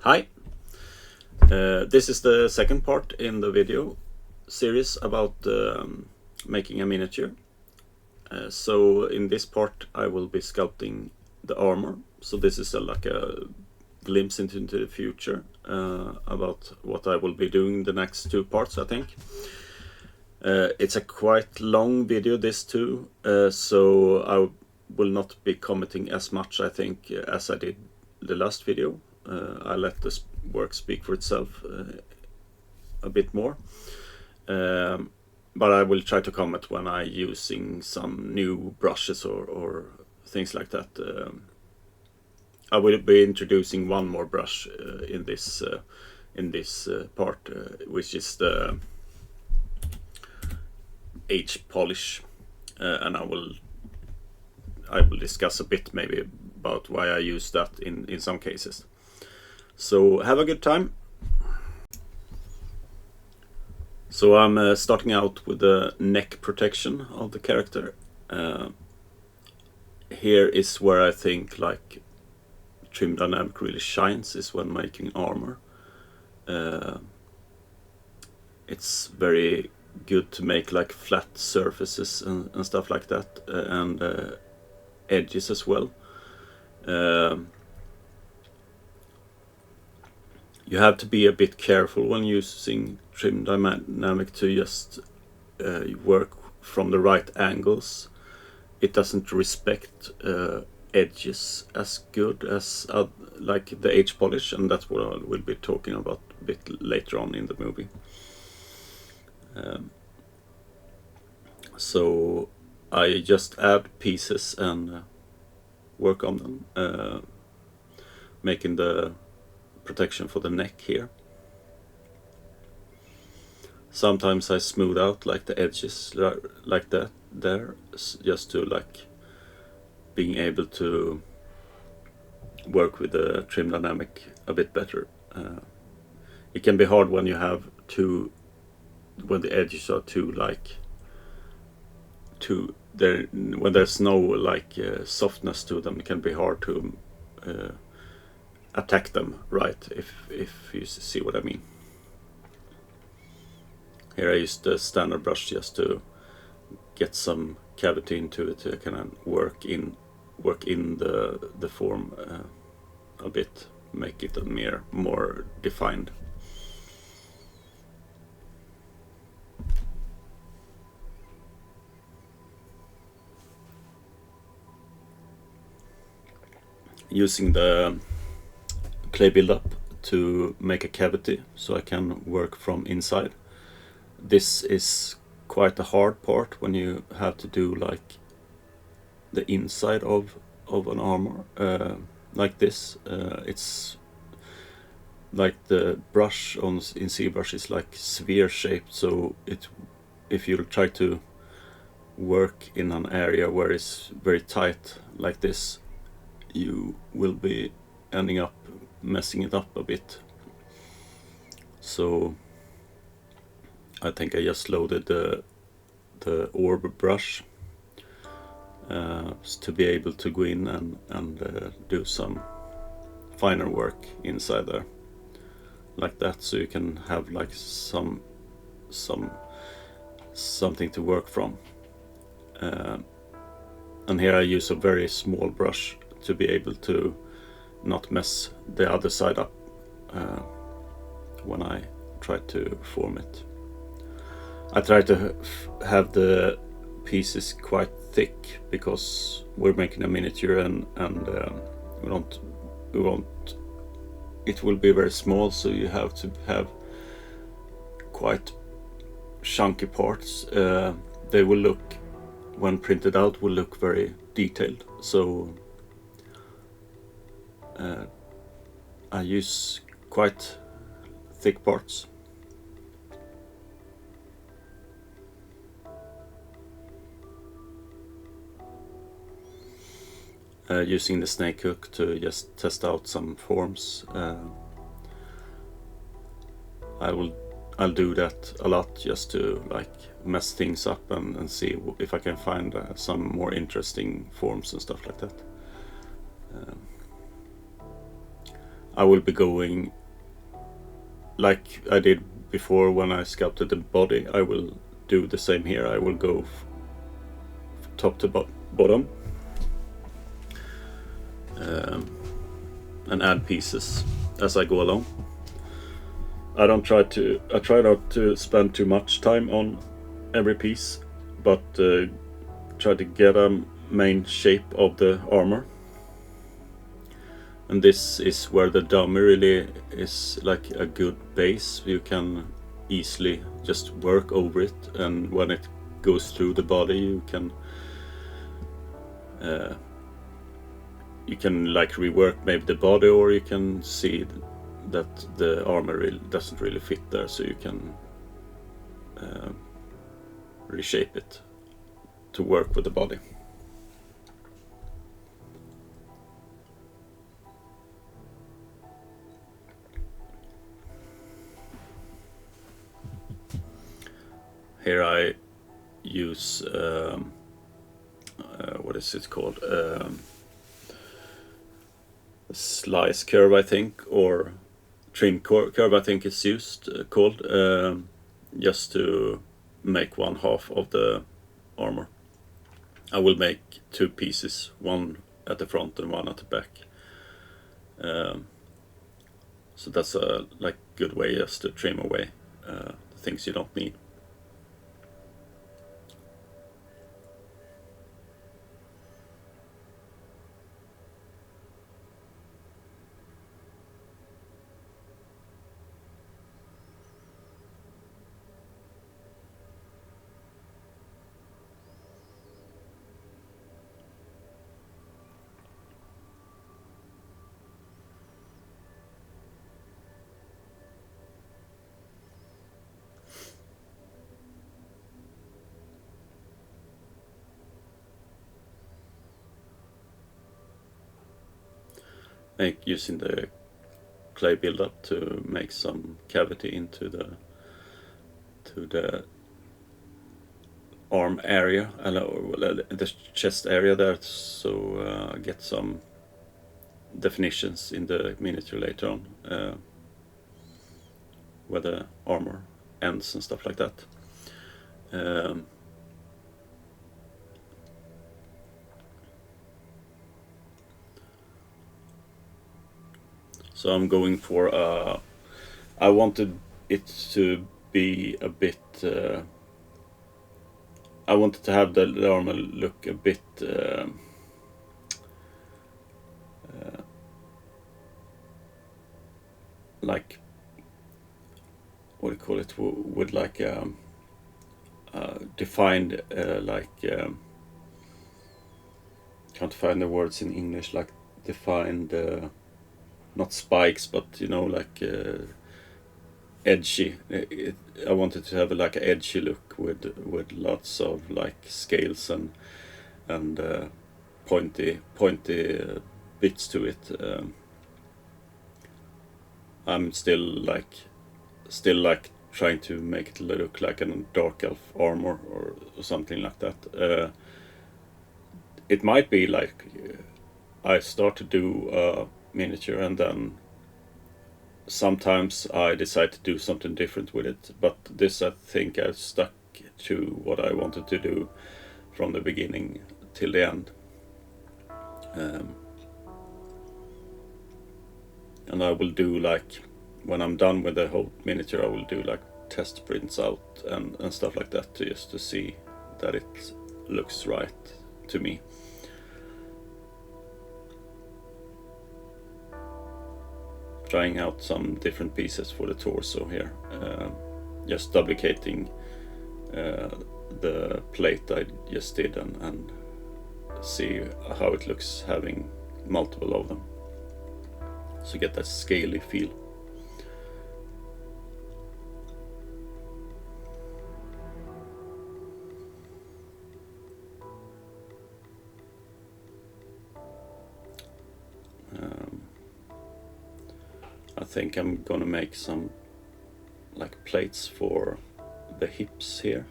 Hi, this is the second part in the video series about making a miniature. So in this part I will be sculpting the armor. So this is like a glimpse into the future about what I will be doing the next two parts, I think. It's a quite long video, this too, so I will not be commenting as much, I think, as I did the last video. I let this work speak for itself a bit more, but I will try to comment when I'm using some new brushes or things like that. I will be introducing one more brush in this part, which is the H polish, and I will discuss a bit maybe about why I use that in some cases. So have a good time. So I'm starting out with the neck protection of the character. Here is where I think like trim dynamic really shines, is when making armor. It's very good to make like flat surfaces and stuff like that, and edges as well. You have to be a bit careful when using trim dynamic to just work from the right angles. It doesn't respect edges as good as like the H polish, and that's what I will be talking about a bit later on in the movie. So I just add pieces and work on them, making the protection for the neck here. Sometimes I smooth out like the edges like that there, just to like being able to work with the trim dynamic a bit better. It can be hard when you have when the edges are when there's no like softness to them. It can be hard to attack them right, if you see what I mean. Here I use the standard brush just to get some cavity into it. I can work in the form a bit, make it more defined. Using the clay buildup to make a cavity so I can work from inside. This is quite a hard part when you have to do like the inside of an armor like this. It's like the brush in ZBrush is like sphere shaped, so if you try to work in an area where it's very tight like this, you will be ending up messing it up a bit. So I think I just loaded the Irrbloss to be able to go in and do some finer work inside there like that, so you can have like something to work from. And here I use a very small brush to be able to not mess the other side up when I try to form it. I try to have the pieces quite thick because we're making a miniature, and we won't. It will be very small, so you have to have quite chunky parts. They will look, when printed out, will look very detailed. So I use quite thick parts. Using the snake hook to just test out some forms. I'll do that a lot just to like mess things up and see if I can find some more interesting forms and stuff like that. I will be going like I did before when I sculpted the body. I will do the same here. I will go top to bottom and add pieces as I go along. I try not to spend too much time on every piece, but try to get a main shape of the armor. And this is where the dummy really is like a good base. You can easily just work over it, and when it goes through the body you can like rework maybe the body, or you can see that the armor really doesn't really fit there, so you can reshape it to work with the body. Here I use what is it called? A slice curve, I think, or trim curve, I think it's used called, just to make one half of the armor. I will make two pieces, one at the front and one at the back. So that's a like good way just to trim away the things you don't need. Using the clay buildup to make some cavity into the arm area, the chest area there, so get some definitions in the miniature later on, where the armor ends and stuff like that. So I'm going for I wanted it to be a bit I wanted to have the armor look a bit like, what do you call it, with like defined can't find the words in English, like defined not spikes, but you know, like edgy. I wanted to have like an edgy look with lots of like scales and pointy bits to it. I'm still like trying to make it look like a dark elf armor or something like that. It might be like I start to do a miniature and then sometimes I decide to do something different with it, but this, I think I've stuck to what I wanted to do from the beginning till the end. And I will do, like, when I'm done with the whole miniature, I will do like test prints out and stuff like that, just to see that it looks right to me. Trying out some different pieces for the torso here, just duplicating the plate I just did and see how it looks having multiple of them, so get that scaly feel. I think I'm gonna make some like plates for the hips here.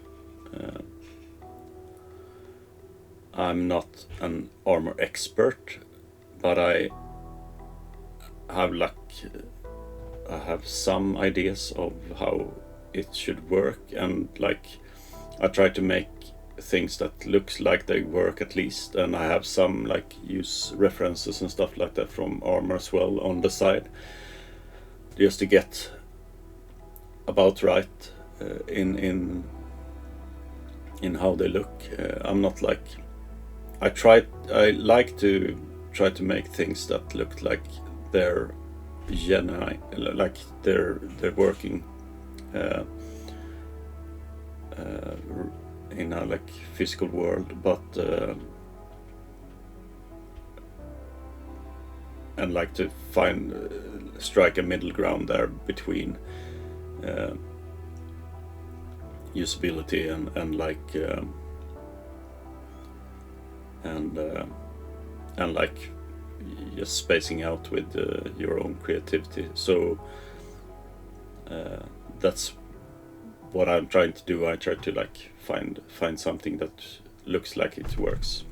I'm not an armor expert, but I have like I have some ideas of how it should work, and like I try to make things that looks like they work at least, and I have some like use references and stuff like that from armor as well on the side, just to get about right in how they look. I'm not like I like to try to make things that look like they're genuine, like they're working in a like physical world, but and like to find strike a middle ground there between usability and like and like just spacing out with your own creativity. So that's what I'm trying to do. I try to like find something that looks like it works.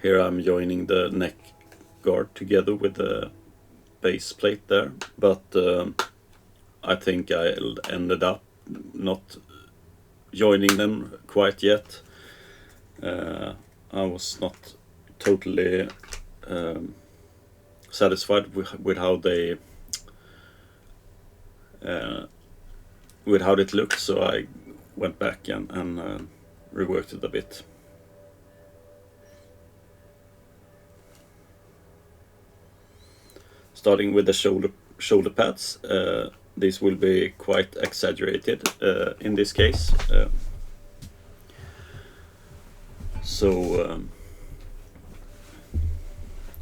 Here I'm joining the neck guard together with the base plate there, but I think I ended up not joining them quite yet. I was not totally satisfied with how they with how it looked, so I went back and reworked it a bit. Starting with the shoulder pads, these will be quite exaggerated in this case. So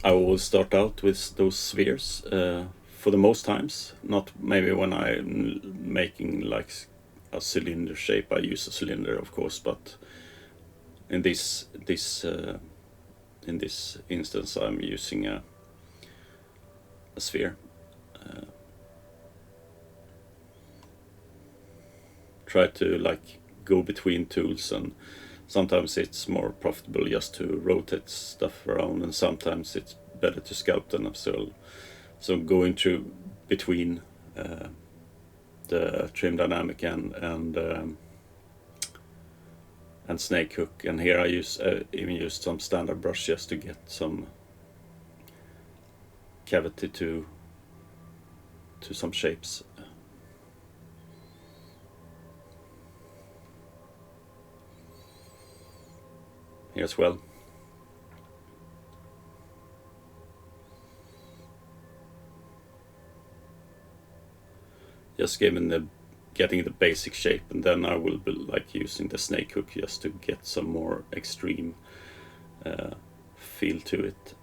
I will start out with those spheres for the most times. Not maybe when I'm making like a cylinder shape, I use a cylinder, of course, but in this instance, I'm using a sphere. Try to like go between tools, and sometimes it's more profitable just to rotate stuff around, and sometimes it's better to sculpt them. So going through between the trim dynamic and snake hook, and here I even used some standard brush just to get some cavity to some shapes. Here as well. Just getting the basic shape, and then I will be like using the snake hook just to get some more extreme feel to it.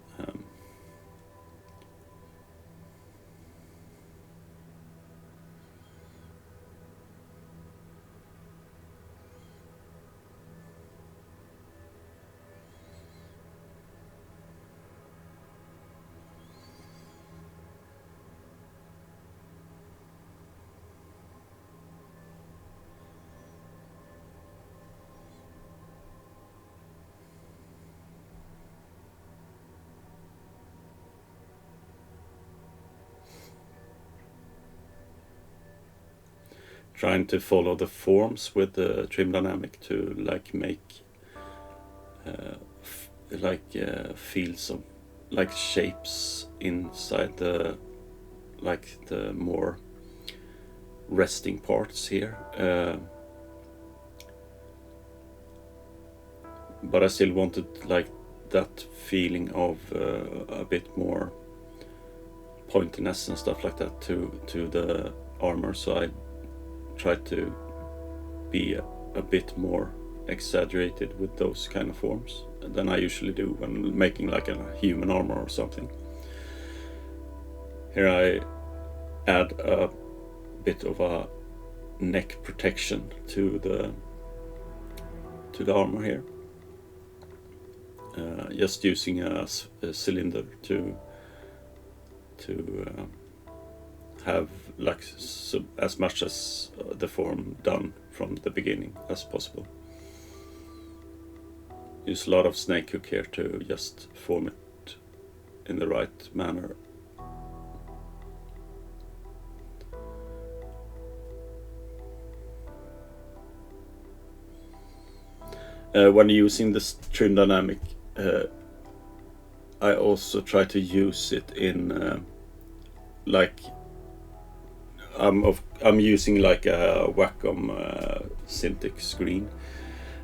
Trying to follow the forms with the trim dynamic to like make fields of like shapes inside the more resting parts here, but I still wanted like that feeling of a bit more pointiness and stuff like that to the armor, so I tried to be a bit more exaggerated with those kind of forms than I usually do when making like a human armor or something. Here I add a bit of a neck protection to the armor here, just using a cylinder to have like as much as the form done from the beginning as possible. Use a lot of snake hook here to just form it in the right manner. When using this trim dynamic, I also try to use it in like I'm using like a Wacom Cintiq screen,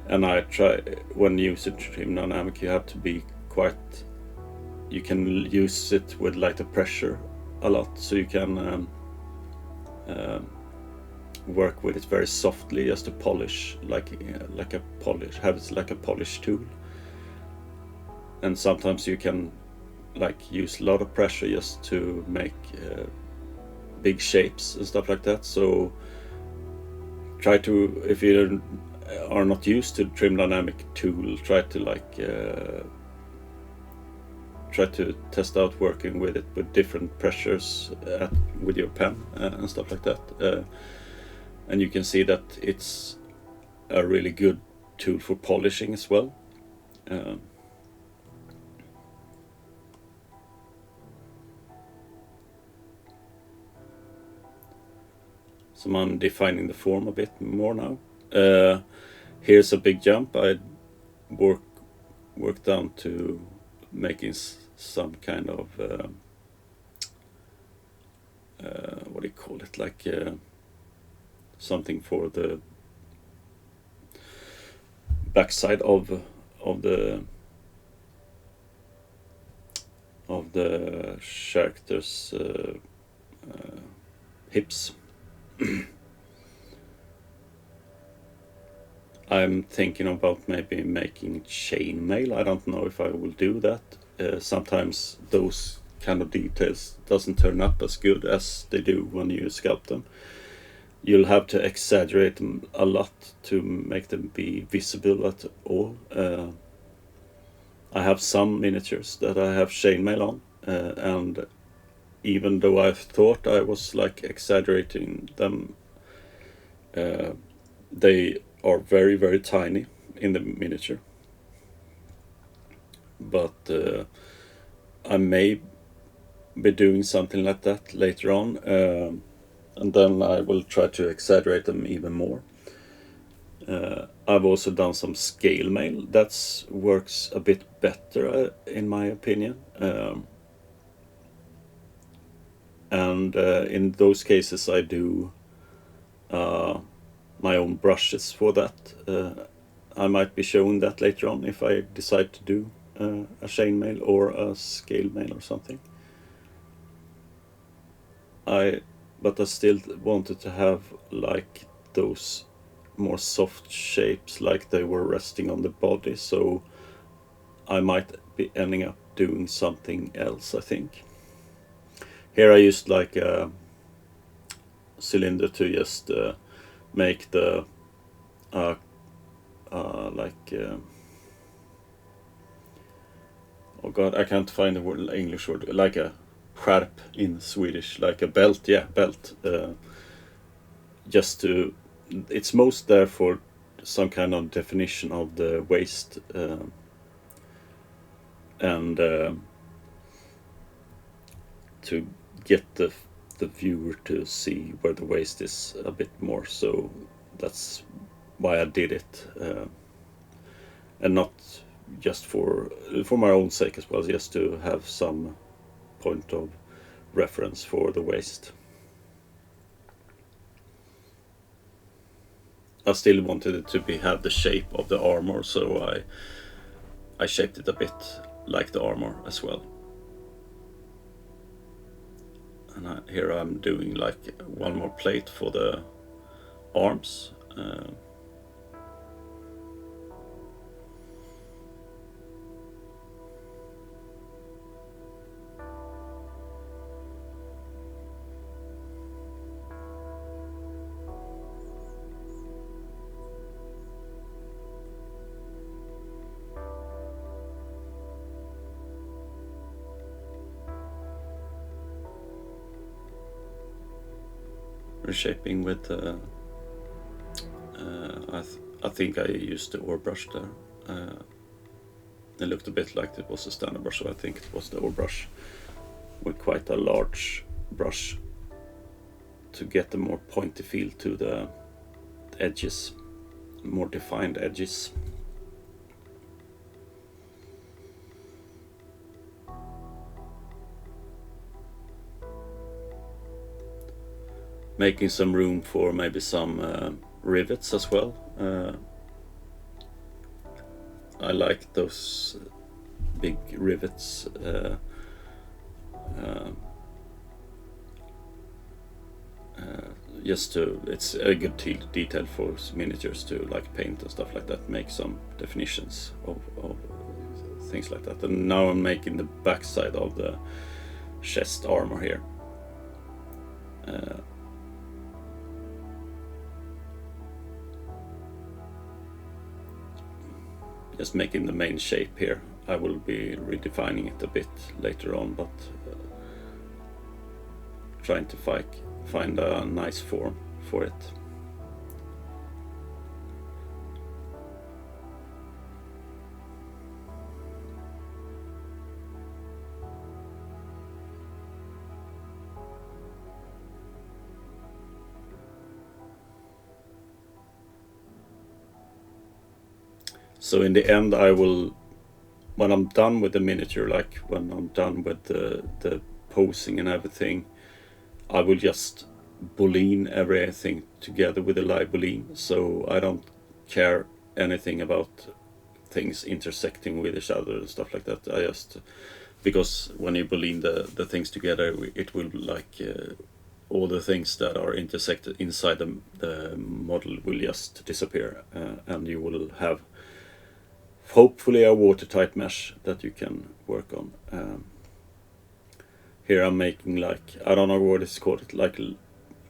and I try when using trim dynamic you have to be quite. You can use it with like the pressure a lot, so you can work with it very softly, just to polish like a polish. Have it like a polish tool, and sometimes you can like use a lot of pressure just to make big shapes and stuff like that. So try to, if you are not used to trim dynamic tool, try to like try to test out working with it with different pressures with your pen and stuff like that, and you can see that it's a really good tool for polishing as well. So I'm defining the form a bit more now. Here's a big jump. I work down to making some kind of what do you call it, like something for the backside of the character's hips. I'm thinking about maybe making chainmail. I don't know if I will do that. Sometimes those kind of details doesn't turn up as good as they do when you sculpt them. You'll have to exaggerate them a lot to make them be visible at all. I have some miniatures that I have chainmail on, and even though I thought I was like exaggerating them, they are very, very tiny in the miniature. But I may be doing something like that later on, and then I will try to exaggerate them even more. I've also done some scale mail. That works a bit better in my opinion. And in those cases I do my own brushes for that. I might be showing that later on if I decide to do a chainmail or a scale mail or something. But I still wanted to have like those more soft shapes, like they were resting on the body, so I might be ending up doing something else, I think. Here I used like a cylinder to just make the oh god, I can't find the word, English word, like a skärp in Swedish, like a belt, yeah, belt. Just to, it's most there for some kind of definition of the waist, and to get the viewer to see where the waist is a bit more. So that's why I did it, and not just for my own sake as well, just to have some point of reference for the waist. I still wanted it to have the shape of the armor, so I shaped it a bit like the armor as well. And here I'm doing like one more plate for the arms. reshaping with I think I used the Irrbloss there. It looked a bit like it was a standard brush, so I think it was the Irrbloss with quite a large brush to get a more pointy feel to the edges, more defined edges. Making some room for maybe some rivets as well. I like those big rivets. Just to, it's a good detail for miniatures to like paint and stuff like that, make some definitions of things like that. And now I'm making the backside of the chest armor here. Just making the main shape here. I will be redefining it a bit later on, but trying to find a nice form for it. So in the end, I will, when I'm done with the miniature, like when I'm done with the posing and everything, I will just boolean everything together with a live boolean. So I don't care anything about things intersecting with each other and stuff like that. I just, because when you boolean the things together, it will like all the things that are intersected inside the model will just disappear, and you will have hopefully a watertight mesh that you can work on. Here I'm making like, I don't know what it's called, like a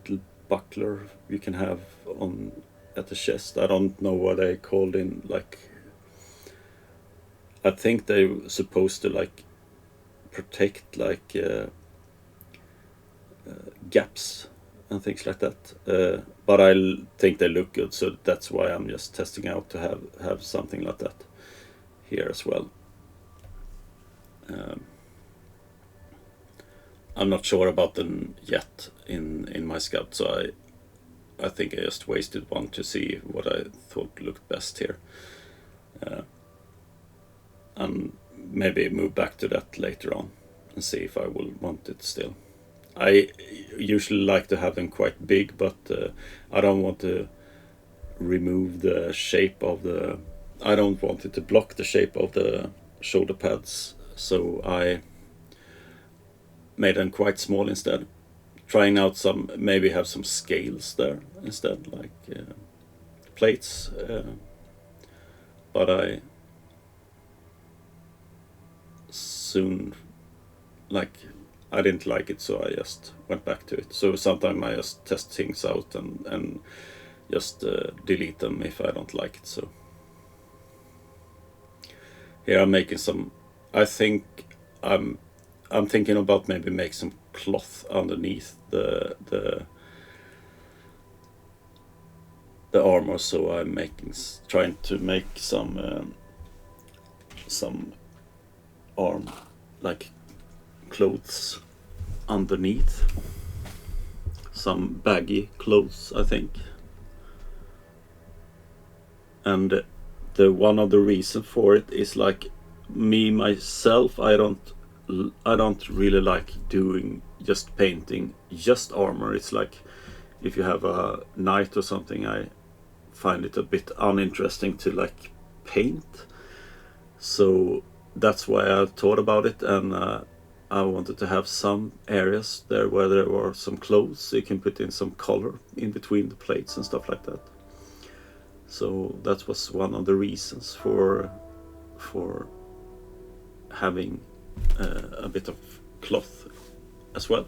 little buckler you can have on at the chest. I don't know what they called in, like, I think they're supposed to like protect like gaps and things like that. But I think they look good, so that's why I'm just testing out to have something like that here as well. I'm not sure about them yet in my sculpt, so I think I just wasted one to see what I thought looked best here, and maybe move back to that later on and see if I will want it still. I usually like to have them quite big, but I don't want to remove the shape of the, I don't want it to block the shape of the shoulder pads, so I made them quite small instead. Trying out some, maybe have some scales there instead, like plates, but I soon, like, I didn't like it, so I just went back to it. So sometimes I just test things out and just delete them if I don't like it. So here I'm making some, I think I'm thinking about maybe make some cloth underneath the armor. So I'm trying to make some arm like clothes underneath, some baggy clothes, I think. And the one of the reason for it is like me myself, I don't really like doing just painting just armor. It's like if you have a knight or something, I find it a bit uninteresting to like paint. So that's why I thought about it, and I wanted to have some areas there where there were some clothes, so you can put in some color in between the plates and stuff like that. So that was one of the reasons for having a bit of cloth as well.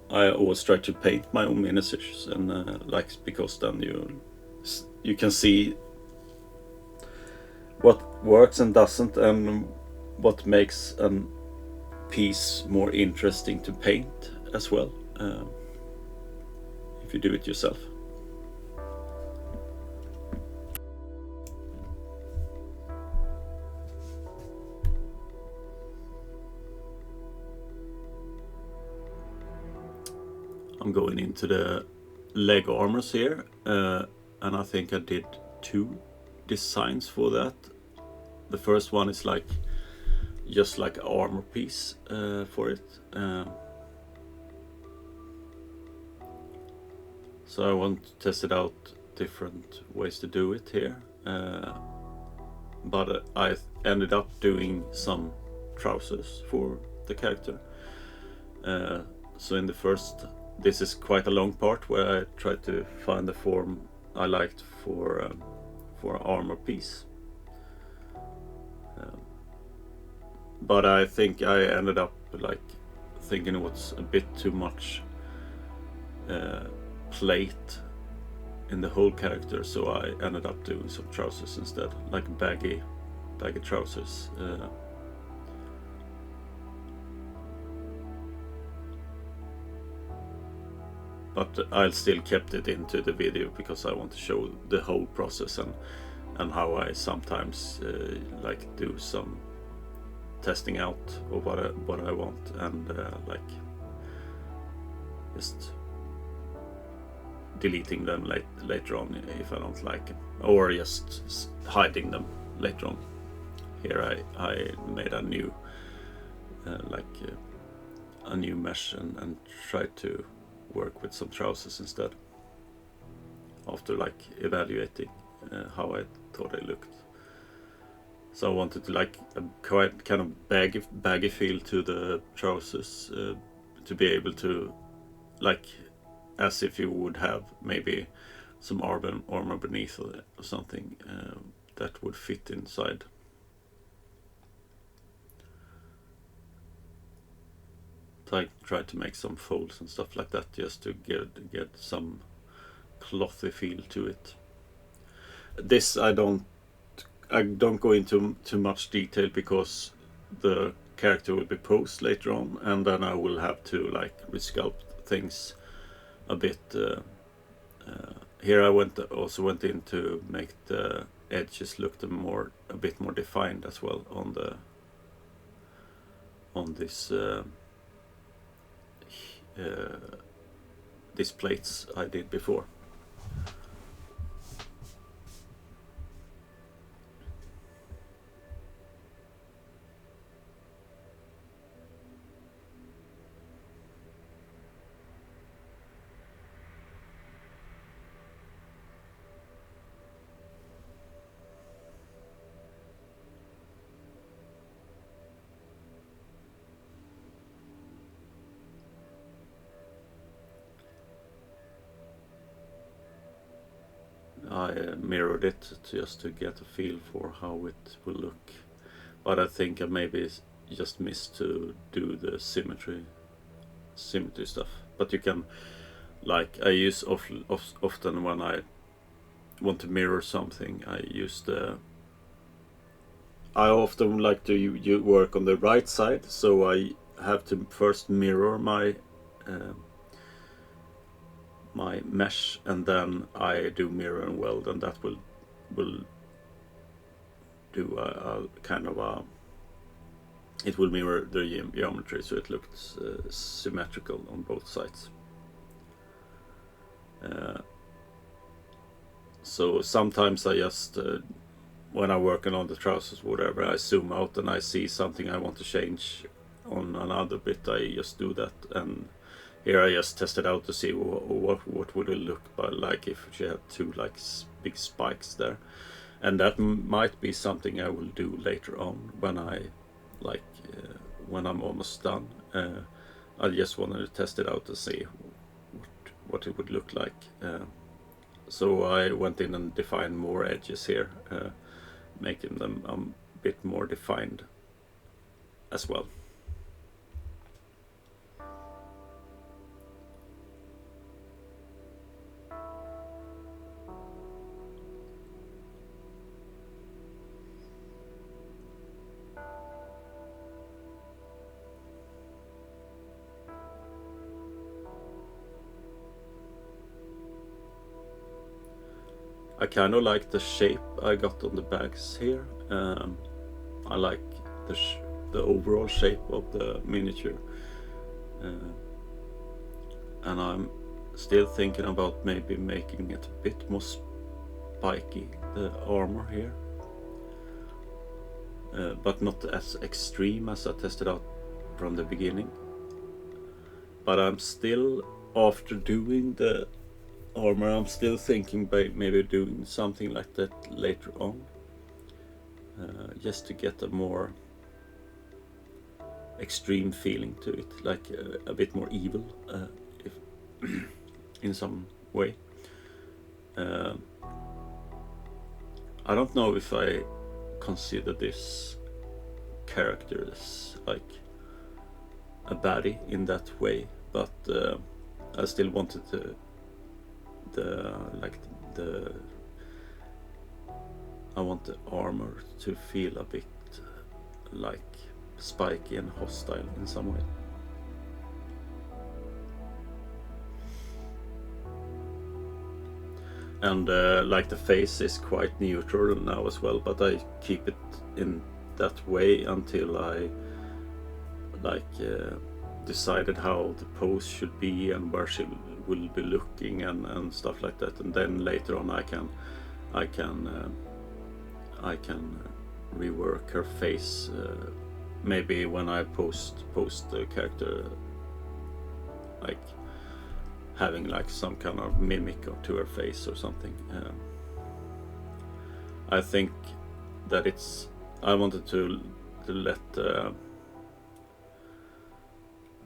I always try to paint my own miniatures, and like, because then you can see what works and doesn't, and what makes a piece more interesting to paint. as well, if you do it yourself. I'm going into the leg armors here, and I think I did 2 designs for that. The first one is like just like an armor piece for it. So I want to test it out different ways to do it here, but I ended up doing some trousers for the character. So in the first, this is quite a long part where I tried to find the form I liked for an armor piece. But I think I ended up like thinking it was a bit too much plate in the whole character, so I ended up doing some trousers instead, like baggy trousers. But I still kept it into the video because I want to show the whole process and how I sometimes like do some testing out of what I want, and like just deleting them later on if I don't like them, or just hiding them later on. Here I made a new a new mesh and tried to work with some trousers instead, after like evaluating how I thought they looked. So I wanted to like a quite kind of baggy feel to the trousers, to be able to, like, as if you would have maybe some armor beneath or something that would fit inside. So I tried to make some folds and stuff like that just to get some clothy feel to it. This I don't go into too much detail because the character will be posed later on, and then I will have to like resculpt things a bit. Here I also went in to make the edges look a bit more defined as well on this these plates I did before. I mirrored it just to get a feel for how it will look, but I think I maybe just missed to do the symmetry stuff. But you can, like, I use often when I want to mirror something, I often like to you work on the right side, so I have to first mirror my my mesh, and then I do mirror and weld, and that will do a kind of a, it will mirror the geometry so it looks symmetrical on both sides. So sometimes I just when I'm working on the trousers, whatever, I zoom out and I see something I want to change on another bit, I just do that. And here I just tested out to see what would it look like if she had two like big spikes there, and that might be something I will do later on when when I'm almost done. I just wanted to test it out to see what it would look like. So I went in and defined more edges here, making them a bit more defined as well. I kind of like the shape I got on the bags here. I like the overall shape of the miniature, and I'm still thinking about maybe making it a bit more spiky, the armor here, but not as extreme as I tested out from the beginning. But I'm still, after doing the armor, I'm still thinking about maybe doing something like that later on, just to get a more extreme feeling to it, like a bit more evil, if in some way. I don't know if I consider this character as like a baddie in that way, but I still wanted I want the armor to feel a bit like spiky and hostile in some way. And like the face is quite neutral now as well, but I keep it in that way until I decided how the pose should be and where she will be looking and stuff like that, and then later on I can rework her face, maybe when I post the character, like having like some kind of mimic to her face or something. I think that I wanted to let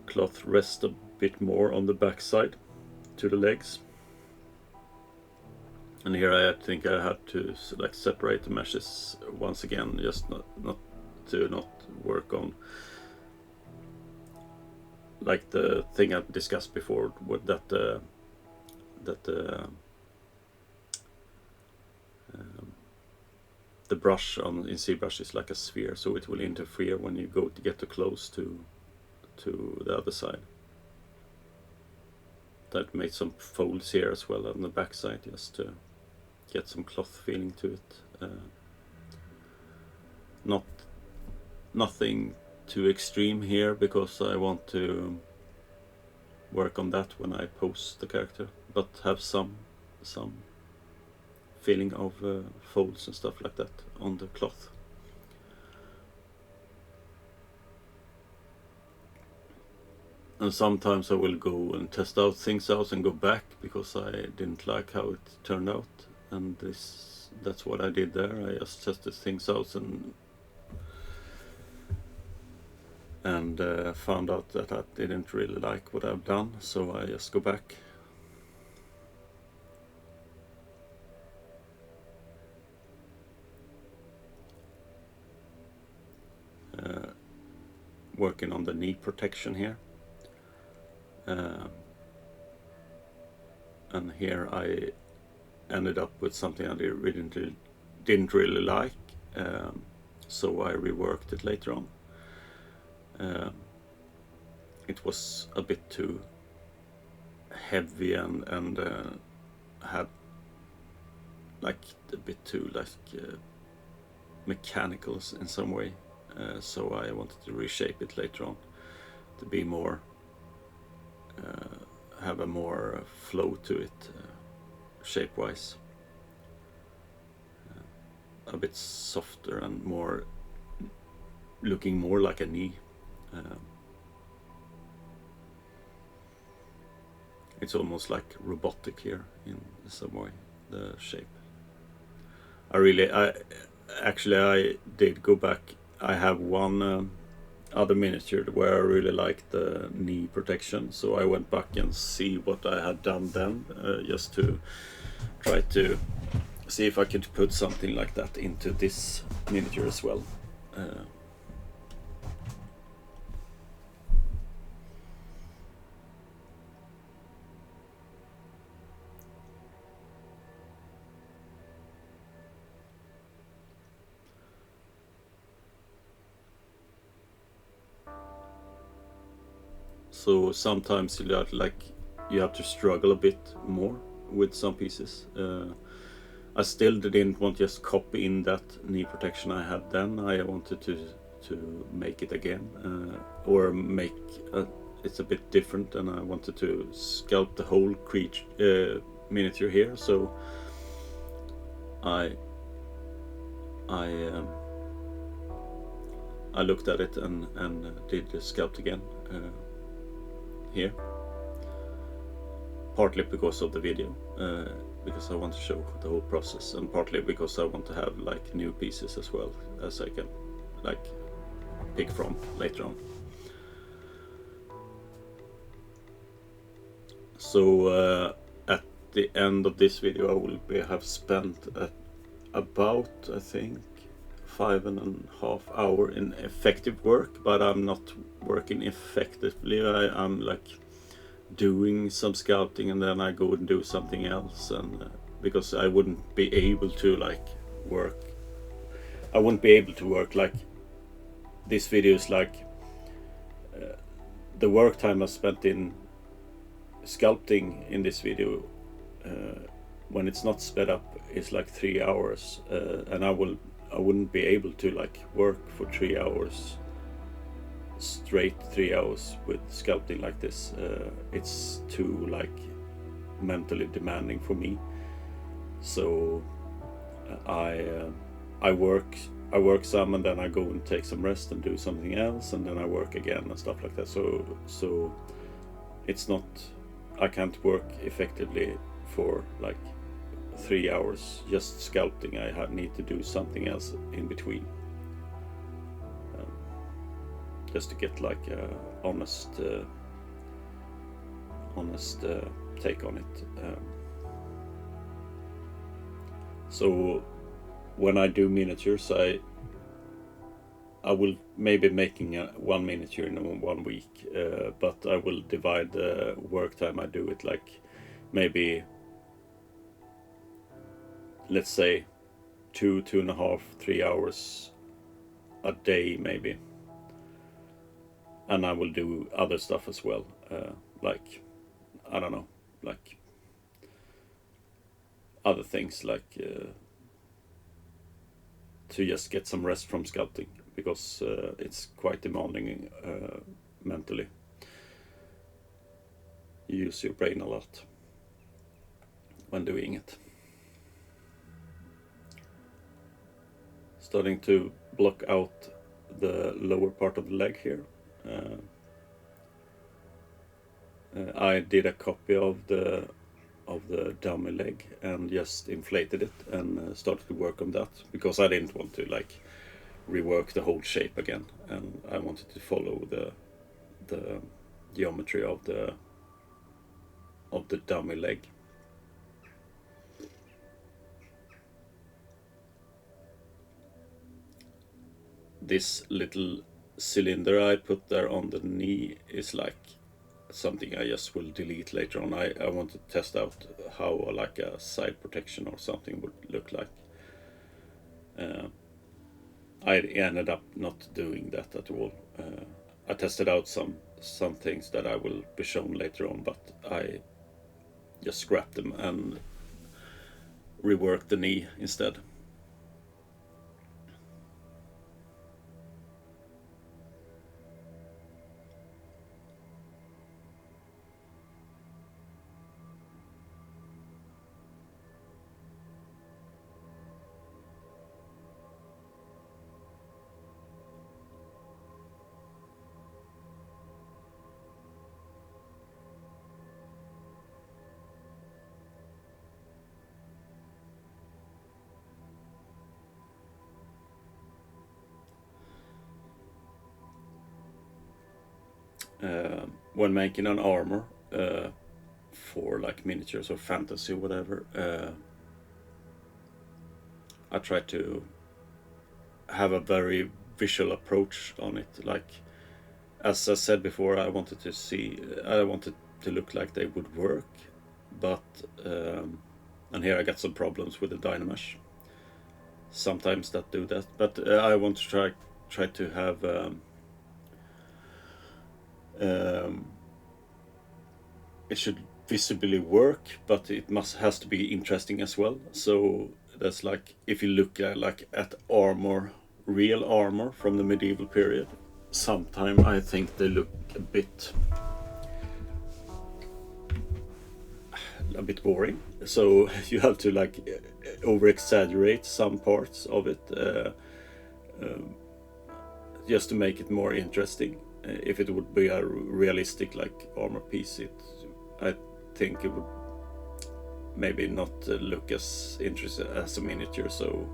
cloth rest a bit more on the backside to the legs, and here I think I had to like separate the meshes once again, just not work on like the thing I discussed before, with that the brush in ZBrush is like a sphere, so it will interfere when you go to get too close to the other side. That made some folds here as well on the back side, just to get some cloth feeling to it. Nothing too extreme here, because I want to work on that when I post the character, but have some feeling of folds and stuff like that on the cloth. And sometimes I will go and test out things out and go back because I didn't like how it turned out, and that's what I did there. I just tested things out and found out that I didn't really like what I've done, so I just go back. Working on the knee protection here. And here I ended up with something I didn't really like, so I reworked it later on. It was a bit too heavy and had like a bit too mechanical in some way, so I wanted to reshape it later on to be more have a more flow to it, shape-wise, a bit softer and more looking more like a knee. It's almost like robotic here in some way, the shape. I did go back. I have one other miniature where I really liked the knee protection, so I went back and see what I had done then, just to try to see if I could put something like that into this miniature as well. So sometimes you have to struggle a bit more with some pieces. I still didn't want to just copy in that knee protection I had then. I wanted to make it again, or make it's a bit different, and I wanted to sculpt the whole creature miniature here. So I looked at it and did the sculpt again here. Partly because of the video, because I want to show the whole process, and partly because I want to have like new pieces as well, as I can like pick from later on. So at the end of this video I will have spent about, I think, 5.5 hours in effective work, but I'm not working effectively. I'm like doing some sculpting and then I go and do something else, and because I wouldn't be able to like work, I wouldn't be able to work like this video is like the work time I spent in sculpting in this video when it's not sped up is like 3 hours, and I wouldn't be able to like work for 3 hours straight, 3 hours with sculpting like this. It's too like mentally demanding for me. So I work some, and then I go and take some rest and do something else, and then I work again and stuff like that. So it's not, I can't work effectively for like 3 hours just sculpting. I need to do something else in between, just to get like a honest take on it. So when I do miniatures, I will maybe making one miniature in 1 week, but I will divide the work time. I do it like maybe, let's say 2.5, 3 hours a day maybe, and I will do other stuff as well, like, I don't know, like other things, like to just get some rest from sculpting, because it's quite demanding mentally. You use your brain a lot when doing it. Starting to block out the lower part of the leg here. I did a copy of the dummy leg and just inflated it and started to work on that, because I didn't want to like rework the whole shape again, and I wanted to follow the geometry of the dummy leg. This little cylinder I put there on the knee is like something I just will delete later on. I want to test out how like a side protection or something would look like. I ended up not doing that at all. I tested out some things that I will be shown later on, but I just scrapped them and reworked the knee instead. When making an armor for like miniatures or fantasy or whatever, I try to have a very visual approach on it. Like, as I said before, I wanted to look like they would work, but and here I got some problems with the Dynamesh. Sometimes that do that, but I want to try to have it should visibly work, but it has to be interesting as well. So That's like, if you look at armor, real armor from the medieval period, sometimes I think they look a bit boring. So you have to like over exaggerate some parts of it, just to make it more interesting. If it would be a realistic like armor piece, I think it would maybe not look as interesting as a miniature. So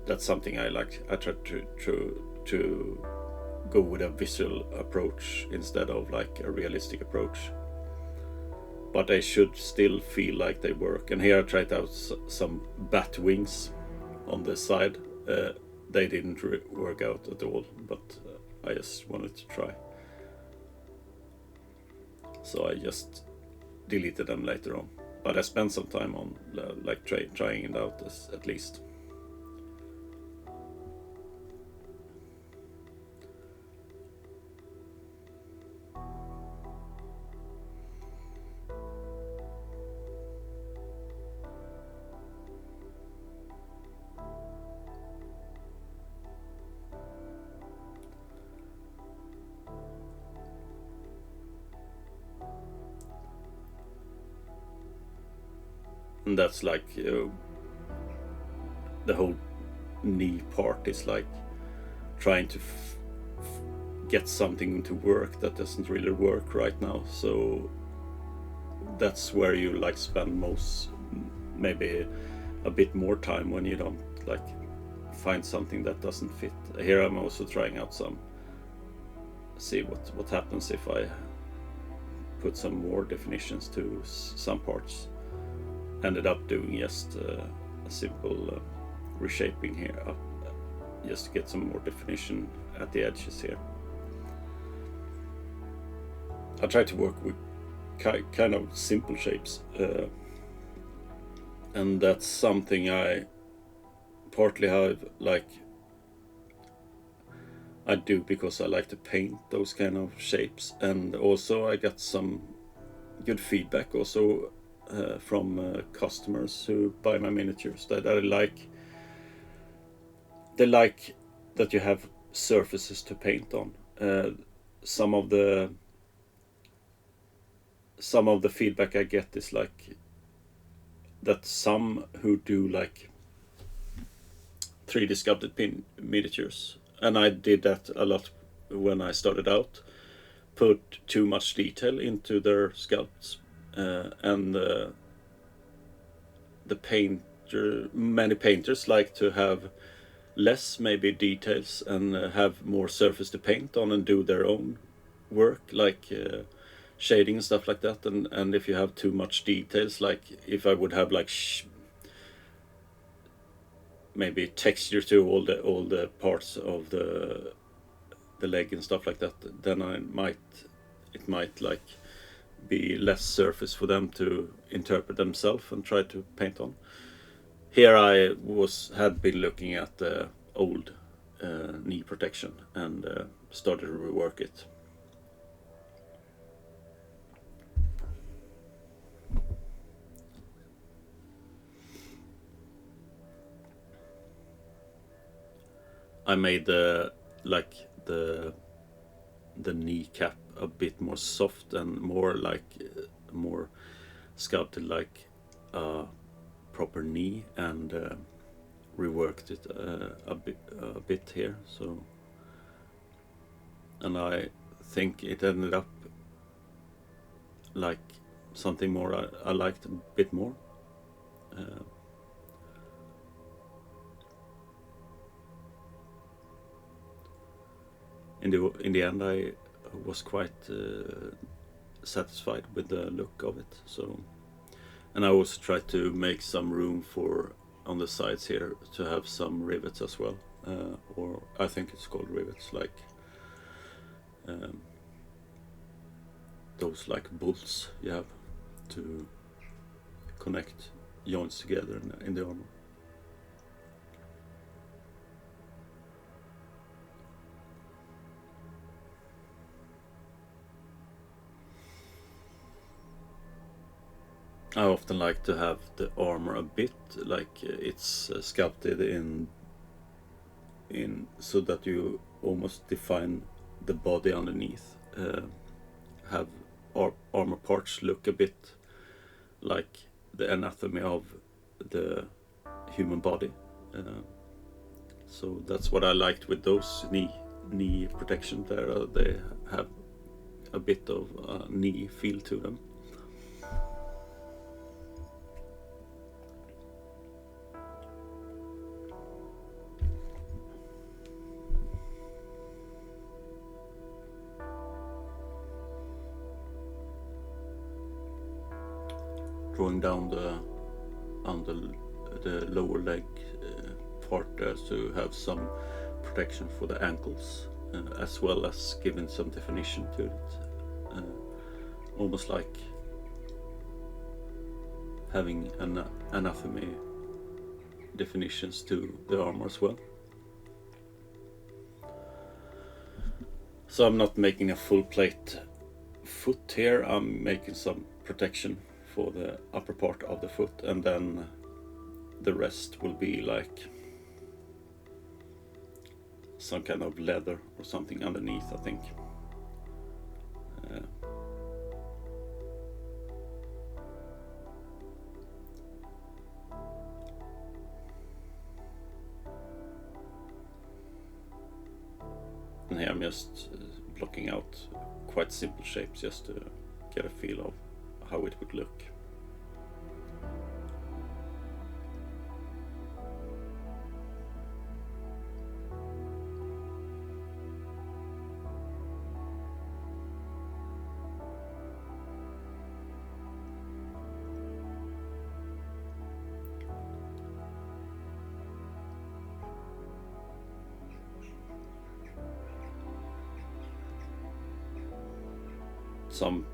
that's something I like. I try to go with a visual approach instead of like a realistic approach, but they should still feel like they work. And here I tried out some bat wings on the side. They didn't work out at all, but I just wanted to try, so I just deleted them later on. But I spent some time on like trying it out at least. And that's like the whole knee part is like trying to get something to work that doesn't really work right now. So that's where you like spend most, maybe a bit more time, when you don't like find something that doesn't fit. Here I'm also trying out some, see what happens if I put some more definitions to some parts. Ended up doing just a simple reshaping here, just to get some more definition at the edges here. I try to work with kind of simple shapes, and that's something I partly have like I do because I like to paint those kind of shapes, and also I got some good feedback also from customers who buy my miniatures, that they like that you have surfaces to paint on. Some of the feedback I get is like that some who do like 3D sculpted miniatures, and I did that a lot when I started out, put too much detail into their sculpts. And many painters like to have less maybe details and have more surface to paint on and do their own work, like shading and stuff like that. And if you have too much details, like if I would have like maybe texture to all the parts of the leg and stuff like that, then it might like be less surface for them to interpret themselves and try to paint on. Here I had been looking at the old knee protection and started to rework it. I made the kneecap a bit more soft and more more sculpted like a proper knee, and reworked it a bit here. So, and I think it ended up like something more I liked a bit more. In the end, I was quite satisfied with the look of it. So, and I also tried to make some room for on the sides here to have some rivets as well, or I think it's called rivets, like those like bolts you have to connect joints together in the armor. I often like to have the armor a bit like it's sculpted in so that you almost define the body underneath. Have armor parts look a bit like the anatomy of the human body. So that's what I liked with those knee protection there. They have a bit of a knee feel to them. Drawing down under the lower leg part there to have some protection for the ankles, as well as giving some definition to it, almost like having an anatomy definitions to the armor as well. So I'm not making a full plate foot here, I'm making some protection for the upper part of the foot, and then the rest will be like some kind of leather or something underneath, I think. And here I'm just blocking out quite simple shapes just to get a feel of how it would look.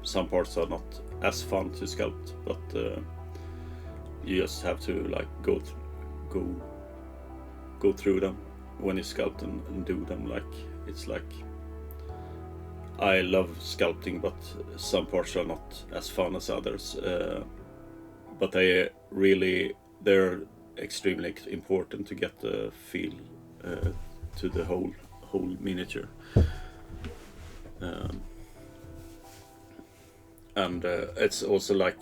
Some parts are not as fun to sculpt, but you just have to like go through them when you sculpt and do them. Like it's like I love sculpting, but some parts are not as fun as others. But they're extremely important to get the feel to the whole miniature. And it's also like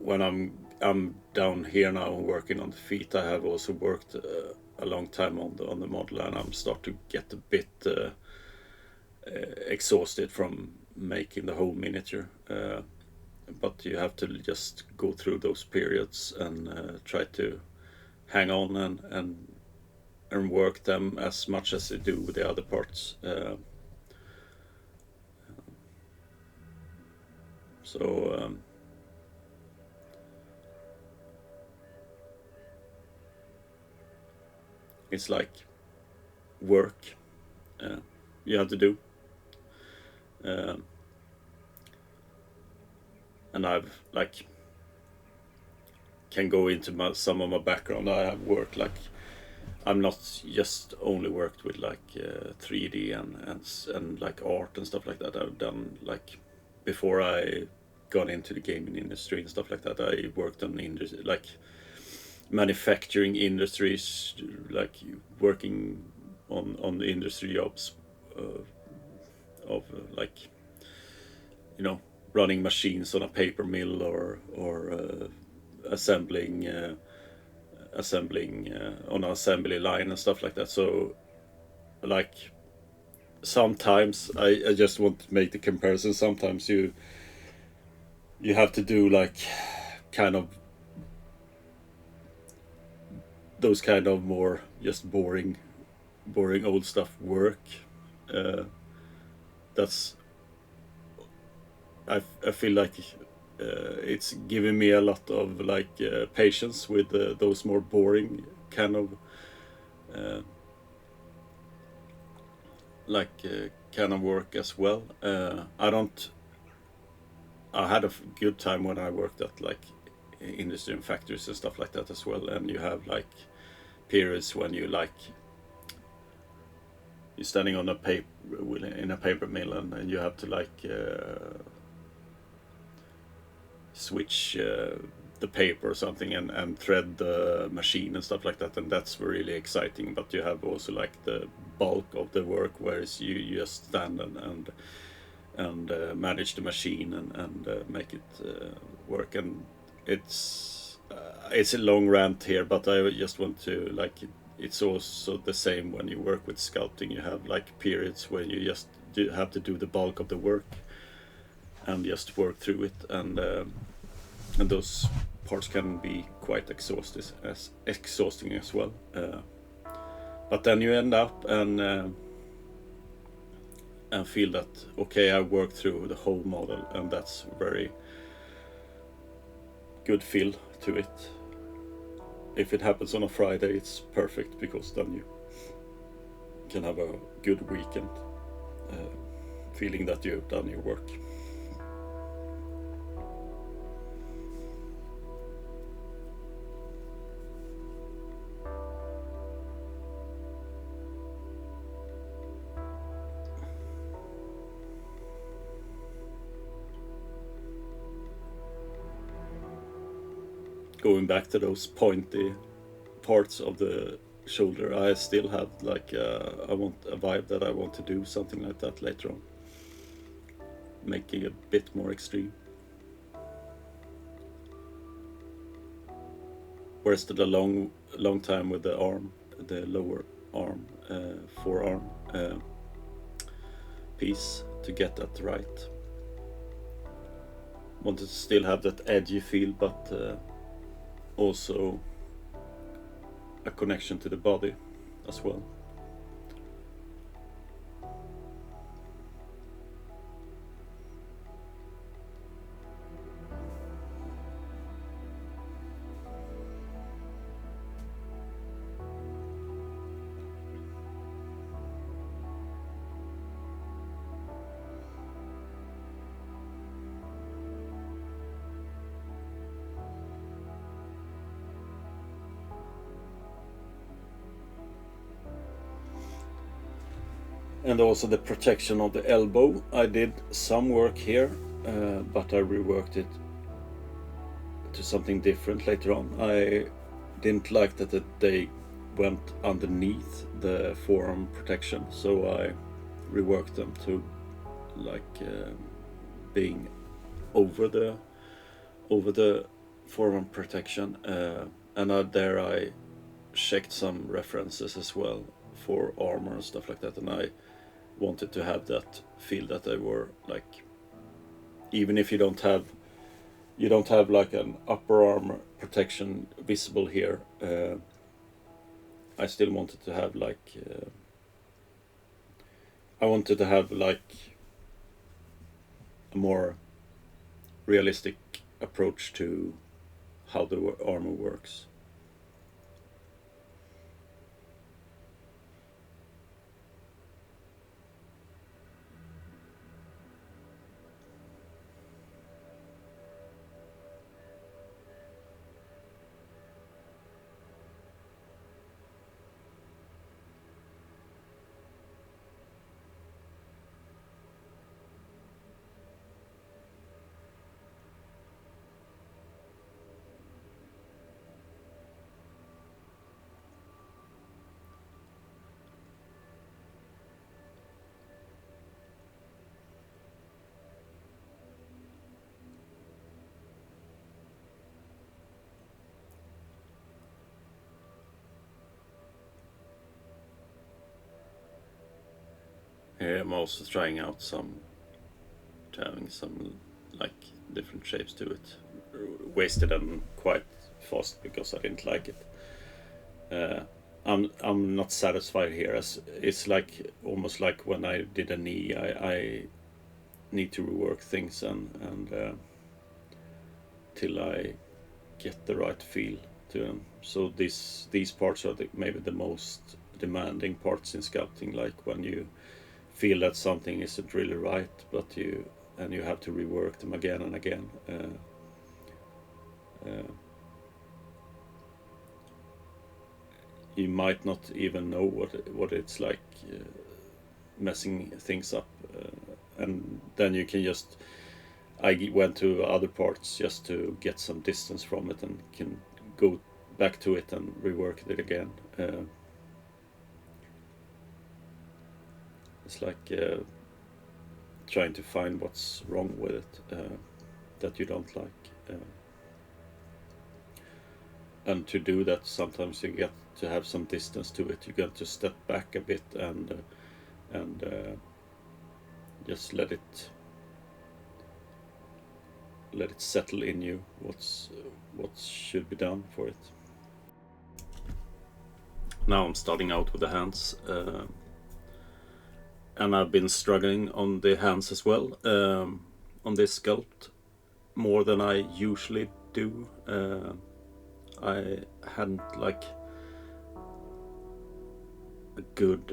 when I'm down here now working on the feet, I have also worked a long time on the model, and I'm starting to get a bit exhausted from making the whole miniature. But you have to just go through those periods and try to hang on and work them as much as you do with the other parts. So it's like work you have to do. And I've like can go into some of my background. I have worked like I'm not just only worked with like 3D and like art and stuff like that. I've done like before I got into the gaming industry and stuff like that. I worked on like manufacturing industries, like working on the industry jobs of like running machines on a paper mill or assembling on an assembly line and stuff like that. So like sometimes I just want to make the comparison. Sometimes you have to do like kind of those kind of more just boring old stuff work. That's I feel like it's giving me a lot of like patience with those more boring kind of kind of work as well. I had a good time when I worked at like industry and factories and stuff like that as well, and you have like periods when you're standing on a paper mill and you have to like switch the paper or something and thread the machine and stuff like that, and that's really exciting. But you have also like the bulk of the work, whereas you just stand and manage the machine and make it work. And it's a long rant here, but I just want to like it's also the same when you work with sculpting. You have like periods where you just have to do the bulk of the work and just work through it, and those parts can be quite exhausting as well. But then you end up and feel that okay, I worked through the whole model, and that's very good feel to it. If it happens on a Friday, it's perfect, because then you can have a good weekend, feeling that you've done your work. Going back to those pointy parts of the shoulder, I still have like I want a vibe that I want to do something like that later on, making it a bit more extreme. Whereas the long time with the arm, the lower arm, forearm piece, to get that right. Wanted to still have that edgy feel, but also a connection to the body as well. And also the protection of the elbow. I did some work here, but I reworked it to something different later on. I didn't like that they went underneath the forearm protection, so I reworked them to like being over the forearm protection, and there I checked some references as well for armor and stuff like that, and I wanted to have that feel that they were like, even if you don't have like an upper arm protection visible here, I still wanted to have like I wanted to have like a more realistic approach to how the armor works. Here I'm also trying out having some like different shapes to it. Wasted them quite fast because I didn't like it. I'm not satisfied here, as it's like almost like when I did a knee, I need to rework things and till I get the right feel to them. So these parts are maybe the most demanding parts in sculpting, like when you feel that something isn't really right, but you have to rework them again and again. You might not even know what it's like messing things up, and then you can just. I went to other parts just to get some distance from it and can go back to it and rework it again. It's like trying to find what's wrong with it that you don't like. And to do that, sometimes you get to have some distance to it. You get to step back a bit and just let it settle in you what should be done for it. Now I'm starting out with the hands, and I've been struggling on the hands as well, on this sculpt, more than I usually do. I hadn't like a good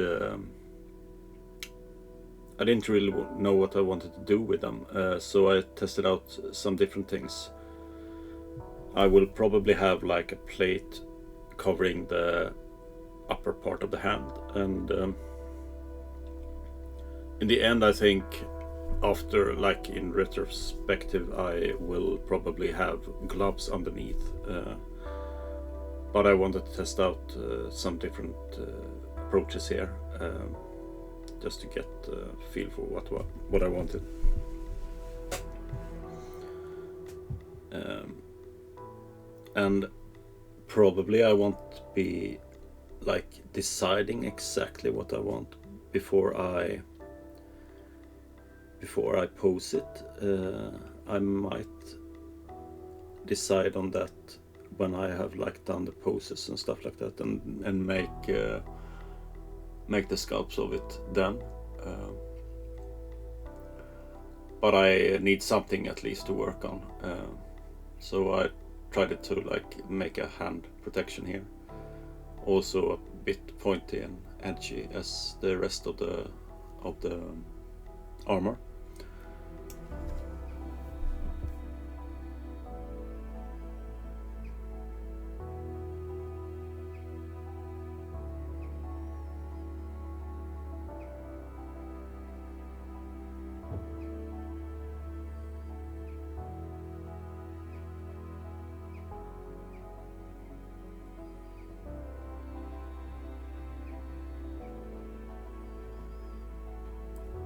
I didn't really know what I wanted to do with them, so I tested out some different things. I will probably have like a plate covering the upper part of the hand, and in the end I think, after, like in retrospective, I will probably have gloves underneath, but I wanted to test out some different approaches here, just to get a feel for what I wanted. And probably I won't be like deciding exactly what I want before I pose it. I might decide on that when I have like done the poses and stuff like that, and make the sculpts of it then. But I need something at least to work on, so I tried to like make a hand protection here, also a bit pointy and edgy as the rest of the armor.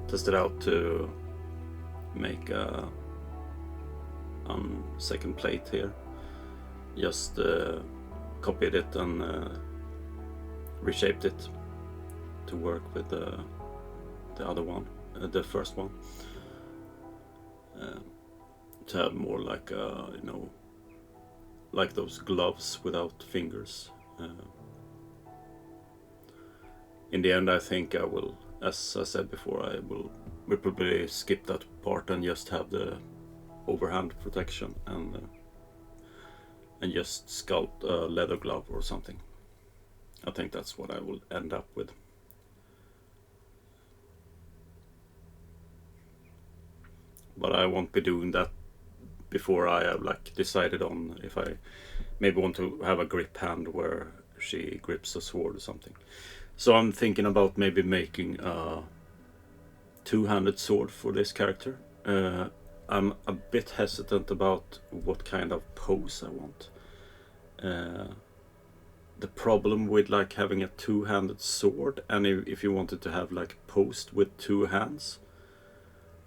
Tested out to make a second plate here. Just copied it and reshaped it to work with the other one, the first one, to have more like like those gloves without fingers. In the end, I think I will, as I said before, we'll probably skip that part and just have the overhand protection and just sculpt a leather glove or something. I think that's what I will end up with. But I won't be doing that before I have like decided on if I maybe want to have a grip hand where she grips a sword or something. So I'm thinking about maybe making a two-handed sword for this character. I'm a bit hesitant about what kind of pose I want. The problem with like having a two-handed sword, and if you wanted to have like posed with two hands,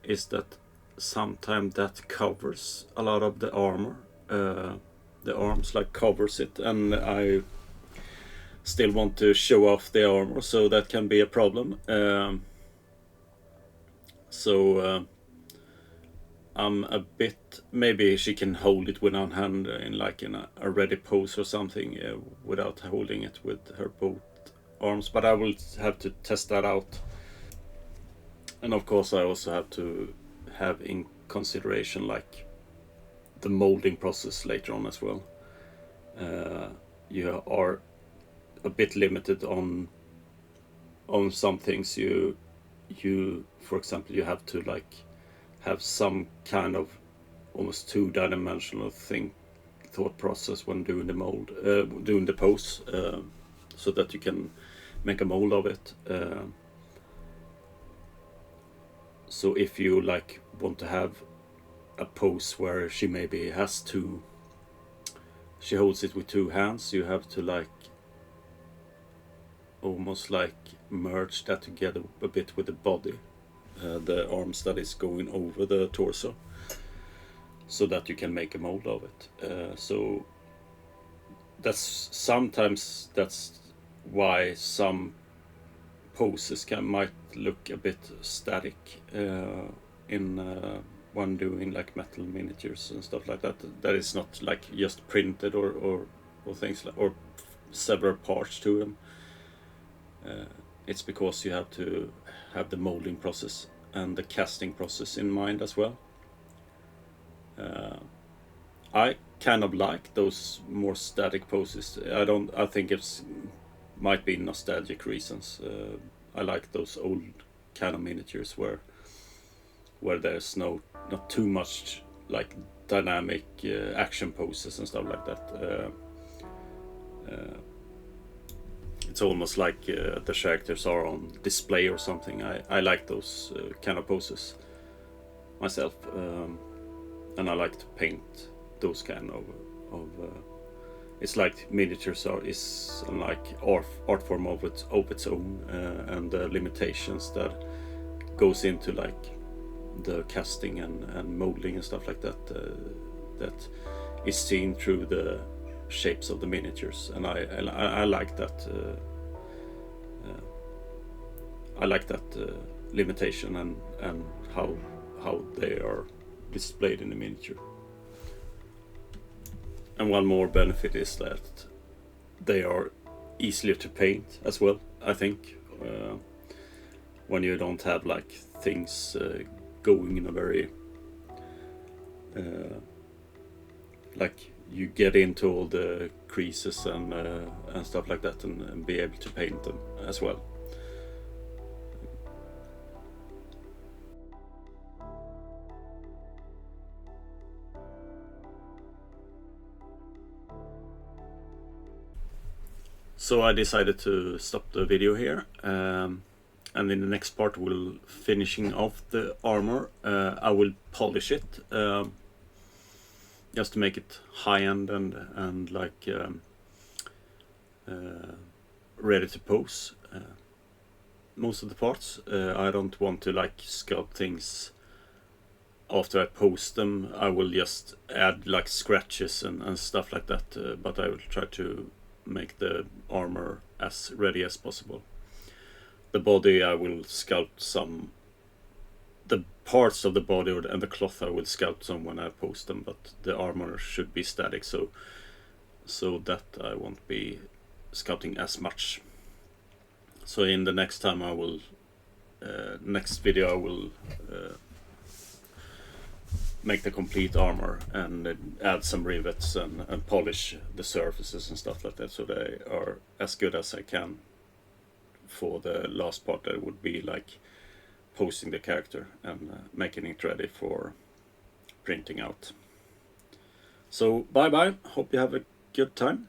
is that sometimes that covers a lot of the armor. The arms like covers it, and I still want to show off the armor, so that can be a problem. I'm a bit, maybe she can hold it with one hand in a ready pose or something, without holding it with her both arms, but I will have to test that out. And of course I also have to have in consideration like the molding process later on as well. You are a bit limited on some things. You for example, you have to like have some kind of almost two-dimensional thought process when doing the mold, doing the pose, so that you can make a mold of it. So if you like want to have a pose where she maybe has to, she holds it with two hands, you have to like almost like merge that together a bit with the body, the arms that is going over the torso, so that you can make a mold of it. So sometimes that's why some poses might look a bit static when doing like metal miniatures and stuff like that. That is not like just printed or things like, or several parts to them. It's because you have to have the molding process and the casting process in mind as well. I kind of like those more static poses. I think it's might be nostalgic reasons. I like those old kind of miniatures where there's not too much like dynamic action poses and stuff like that. It's almost like the characters are on display or something. I like those kind of poses myself, and I like to paint those kind of it's like miniatures is like art form of its own, and the limitations that goes into like the casting and molding and stuff like that, that is seen through the shapes of the miniatures, and I like that. I like that limitation and how they are displayed in the miniature. And one more benefit is that they are easier to paint as well, I think, when you don't have like things going in a very like you get into all the creases and stuff like that, and be able to paint them as well. So I decided to stop the video here, and in the next part we'll finishing off the armor. I will polish it just to make it high-end and like ready to pose. Most of the parts I don't want to like sculpt things after I post them. I will just add like scratches and stuff like that, but I will try to make the armor as ready as possible. The body I will sculpt the parts of the body and the cloth I will sculpt some when I post them, but the armor should be static, so that I won't be sculpting as much. So in the next time I will next video I will make the complete armor and add some rivets and polish the surfaces and stuff like that, so they are as good as I can for the last part. That would be like posting the character and making it ready for printing out. So bye bye, hope you have a good time.